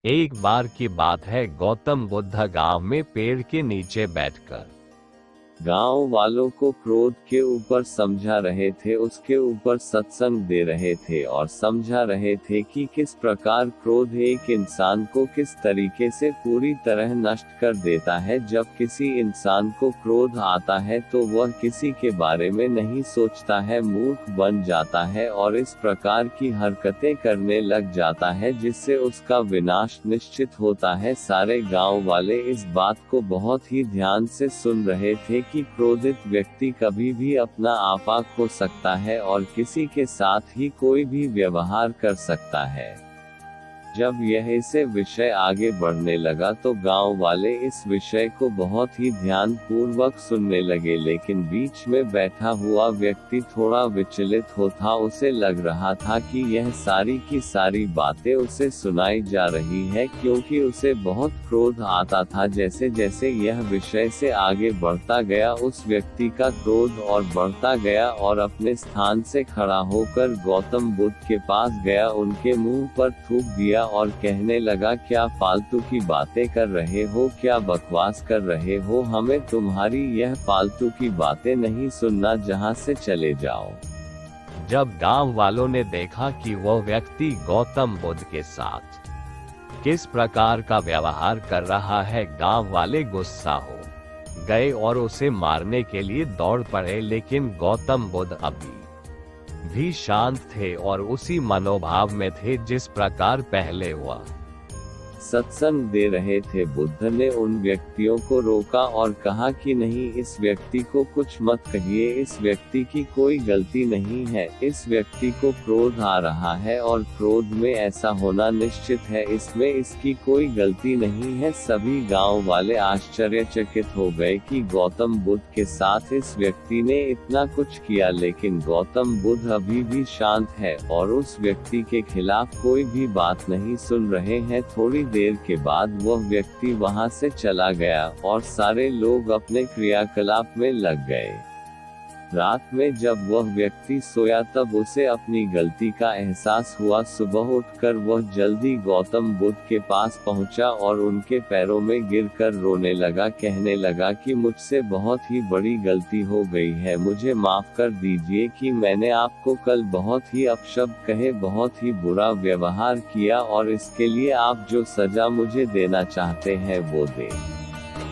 एक बार की बात है, गौतम बुद्ध गांव में पेड़ के नीचे बैठकर गांव वालों को क्रोध के ऊपर समझा रहे थे, उसके ऊपर सत्संग दे रहे थे और समझा रहे थे कि किस प्रकार क्रोध एक इंसान को किस तरीके से पूरी तरह नष्ट कर देता है। जब किसी इंसान को क्रोध आता है तो वह किसी के बारे में नहीं सोचता है, मूर्ख बन जाता है और इस प्रकार की हरकतें करने लग जाता है जिससे उसका विनाश निश्चित होता है। सारे गांव वाले इस बात को बहुत ही ध्यान से सुन रहे थे कि क्रोधित व्यक्ति कभी भी अपना आपा खो सकता है और किसी के साथ ही कोई भी व्यवहार कर सकता है। जब यह इसे विषय आगे बढ़ने लगा तो गांव वाले इस विषय को बहुत ही ध्यान पूर्वक सुनने लगे, लेकिन बीच में बैठा हुआ व्यक्ति थोड़ा विचलित होता। उसे लग रहा था कि यह सारी की सारी बातें उसे सुनाई जा रही है, क्योंकि उसे बहुत क्रोध आता था। जैसे जैसे यह विषय से आगे बढ़ता गया उस व्यक्ति का क्रोध और बढ़ता गया और अपने स्थान से खड़ा होकर गौतम बुद्ध के पास गया, उनके मुंह पर थूक दिया और कहने लगा, क्या फालतू की बातें कर रहे हो, क्या बकवास कर रहे हो, हमें तुम्हारी यह फालतू की बातें नहीं सुनना, जहां से चले जाओ। जब गांव वालों ने देखा कि वह व्यक्ति गौतम बुद्ध के साथ किस प्रकार का व्यवहार कर रहा है, गांव वाले गुस्सा हो गए और उसे मारने के लिए दौड़ पड़े। लेकिन गौतम बुद्ध अभी भी शांत थे और उसी मनोभाव में थे जिस प्रकार पहले हुआ सत्संग दे रहे थे। बुद्ध ने उन व्यक्तियों को रोका और कहा कि नहीं, इस व्यक्ति को कुछ मत कहिए, इस व्यक्ति की कोई गलती नहीं है, इस व्यक्ति को क्रोध आ रहा है और क्रोध में ऐसा होना निश्चित है, इसमें इसकी कोई गलती नहीं है। सभी गांव वाले आश्चर्यचकित हो गए कि गौतम बुद्ध के साथ इस व्यक्ति ने इतना कुछ किया, लेकिन गौतम बुद्ध अभी भी शांत है और उस व्यक्ति के खिलाफ कोई भी बात नहीं सुन रहे हैं। थोड़ी देर के बाद वह व्यक्ति वहां से चला गया और सारे लोग अपने क्रियाकलाप में लग गए। रात में जब वह व्यक्ति सोया तब उसे अपनी गलती का एहसास हुआ। सुबह उठकर वह जल्दी गौतम बुद्ध के पास पहुंचा और उनके पैरों में गिरकर रोने लगा, कहने लगा कि मुझसे बहुत ही बड़ी गलती हो गई है, मुझे माफ कर दीजिए कि मैंने आपको कल बहुत ही अपशब्द कहे, बहुत ही बुरा व्यवहार किया और इसके लिए आप जो सजा मुझे देना चाहते हैं वो दे।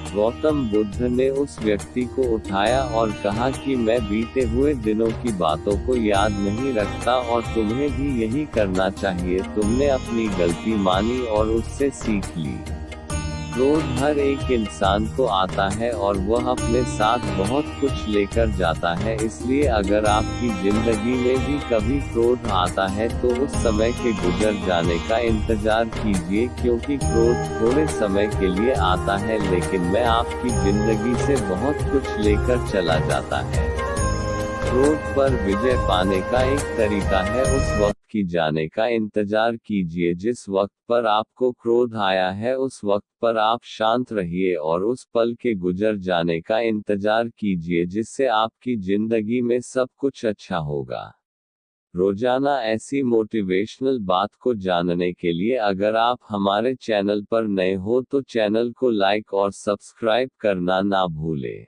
गौतम बुद्ध ने उस व्यक्ति को उठाया और कहा कि मैं बीते हुए दिनों की बातों को याद नहीं रखता और तुम्हें भी यही करना चाहिए। तुमने अपनी गलती मानी और उससे सीख ली। क्रोध हर एक इंसान को आता है और वह अपने साथ बहुत कुछ लेकर जाता है, इसलिए अगर आपकी जिंदगी में भी कभी क्रोध आता है तो उस समय के गुजर जाने का इंतजार कीजिए, क्योंकि क्रोध थोड़े समय के लिए आता है लेकिन मैं आपकी जिंदगी से बहुत कुछ लेकर चला जाता है। क्रोध पर विजय पाने का एक तरीका है उस वक्त की जाने का इंतजार कीजिए जिस वक्त पर आपको क्रोध आया है, उस वक्त पर आप शांत रहिए और उस पल के गुजर जाने का इंतजार कीजिए जिससे आपकी जिंदगी में सब कुछ अच्छा होगा। रोजाना ऐसी मोटिवेशनल बात को जानने के लिए अगर आप हमारे चैनल पर नए हो तो चैनल को लाइक और सब्सक्राइब करना ना भूलें।